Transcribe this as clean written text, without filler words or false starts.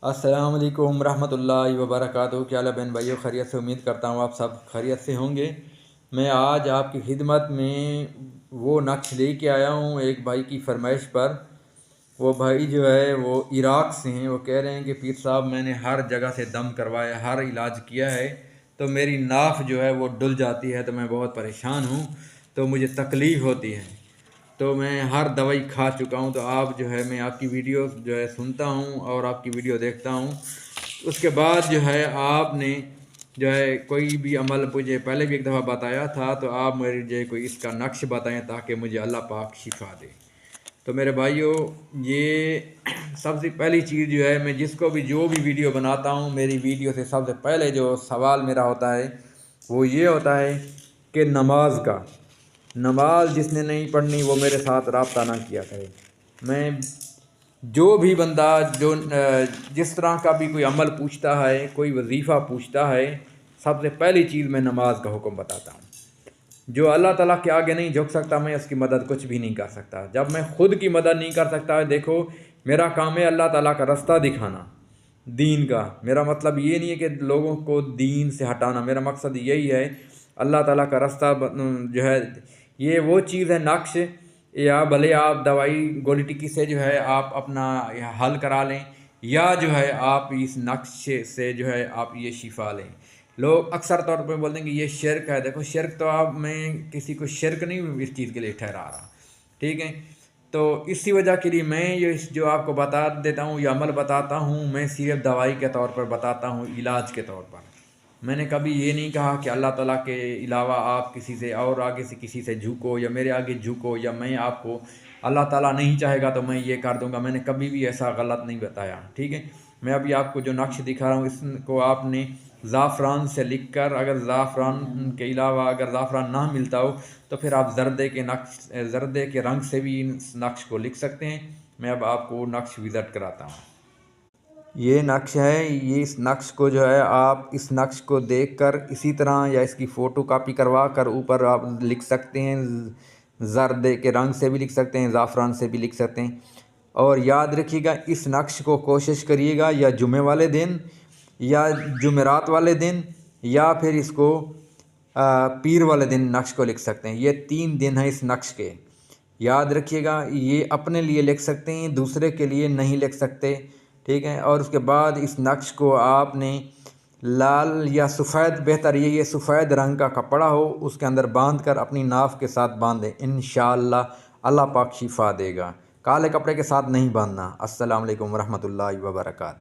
السلام علیکم ورحمۃ اللہ وبرکاتہ۔ کیا حال ہے بہن بھائیو؟ خیریت سے؟ امید کرتا ہوں آپ سب خیریت سے ہوں گے۔ میں آج آپ کی خدمت میں وہ نقش لے کے آیا ہوں ایک بھائی کی فرمائش پر۔ وہ بھائی جو ہے وہ عراق سے ہیں۔ وہ کہہ رہے ہیں کہ پیر صاحب میں نے ہر جگہ سے دم کروایا، ہر علاج کیا ہے، تو میری ناف جو ہے وہ ڈل جاتی ہے، تو میں بہت پریشان ہوں، تو مجھے تکلیف ہوتی ہے، تو میں ہر دوائی کھا چکا ہوں۔ تو آپ جو ہے، میں آپ کی ویڈیو جو ہے سنتا ہوں اور آپ کی ویڈیو دیکھتا ہوں، اس کے بعد جو ہے آپ نے جو ہے کوئی بھی عمل مجھے پہلے بھی ایک دفعہ بتایا تھا، تو آپ مجھے کوئی اس کا نقش بتائیں تاکہ مجھے اللہ پاک شفا دے۔ تو میرے بھائیو، یہ سب سے پہلی چیز جو ہے، میں جس کو بھی جو بھی ویڈیو بناتا ہوں، میری ویڈیو سے سب سے پہلے جو سوال میرا ہوتا ہے وہ یہ ہوتا ہے کہ نماز جس نے نہیں پڑھنی وہ میرے ساتھ رابطہ نہ کیا کرے۔ میں جو بھی بندہ جو جس طرح کا بھی کوئی عمل پوچھتا ہے، کوئی وظیفہ پوچھتا ہے، سب سے پہلی چیز میں نماز کا حکم بتاتا ہوں۔ جو اللہ تعالیٰ کے آگے نہیں جھک سکتا، میں اس کی مدد کچھ بھی نہیں کر سکتا۔ جب میں خود کی مدد نہیں کر سکتا، دیکھو میرا کام ہے اللہ تعالیٰ کا رستہ دکھانا، دین کا۔ میرا مطلب یہ نہیں ہے کہ لوگوں کو دین سے ہٹانا، میرا مقصد یہی ہے اللہ تعالیٰ کا رستہ جو ہے، یہ وہ چیز ہے نقش، یا بھلے آپ دوائی گولی ٹکی سے جو ہے آپ اپنا حل کرا لیں، یا جو ہے آپ اس نقش سے جو ہے آپ یہ شفا لیں۔ لوگ اکثر طور پہ بولتے ہیں کہ یہ شرک ہے۔ دیکھو شرک تو آپ، میں کسی کو شرک نہیں اس چیز کے لیے ٹھہرا رہا، ٹھیک ہے؟ تو اسی وجہ کے لیے میں یہ جو آپ کو بتا دیتا ہوں، یہ عمل بتاتا ہوں، میں صرف دوائی کے طور پر بتاتا ہوں، علاج کے طور پر۔ میں نے کبھی یہ نہیں کہا کہ اللہ تعالیٰ کے علاوہ آپ کسی سے اور آگے سے کسی سے جھکو، یا میرے آگے جھکو، یا میں آپ کو اللہ تعالیٰ نہیں چاہے گا تو میں یہ کر دوں گا۔ میں نے کبھی بھی ایسا غلط نہیں بتایا، ٹھیک ہے؟ میں ابھی آپ کو جو نقش دکھا رہا ہوں، اس کو آپ نے زعفران سے لکھ کر، اگر زعفران کے علاوہ اگر زعفران نہ ملتا ہو تو پھر آپ زردے کے رنگ سے بھی اس نقش کو لکھ سکتے ہیں۔ میں اب آپ کو نقش وزٹ کراتا ہوں۔ یہ نقش ہے، یہ اس نقش کو جو ہے آپ اس نقش کو دیکھ کر اسی طرح یا اس کی فوٹو کاپی کروا کر اوپر آپ لکھ سکتے ہیں۔ زردے کے رنگ سے بھی لکھ سکتے ہیں، زعفران سے بھی لکھ سکتے ہیں۔ اور یاد رکھیے گا، اس نقش کو کوشش کریے گا یا جمعے والے دن، یا جمعرات والے دن، یا پھر اس کو پیر والے دن نقش کو لکھ سکتے ہیں۔ یہ 3 دن ہیں اس نقش کے، یاد رکھیے گا۔ یہ اپنے لیے لکھ سکتے ہیں، دوسرے کے لیے نہیں لکھ سکتے، ٹھیک ہے؟ اور اس کے بعد اس نقش کو آپ نے لال یا سفید، بہتر یہ سفید رنگ کا کپڑا ہو، اس کے اندر باندھ کر اپنی ناف کے ساتھ باندھیں، انشاءاللہ اللہ پاک شفا دے گا۔ کالے کپڑے کے ساتھ نہیں باندھنا۔ السلام علیکم ورحمۃ اللہ وبرکاتہ۔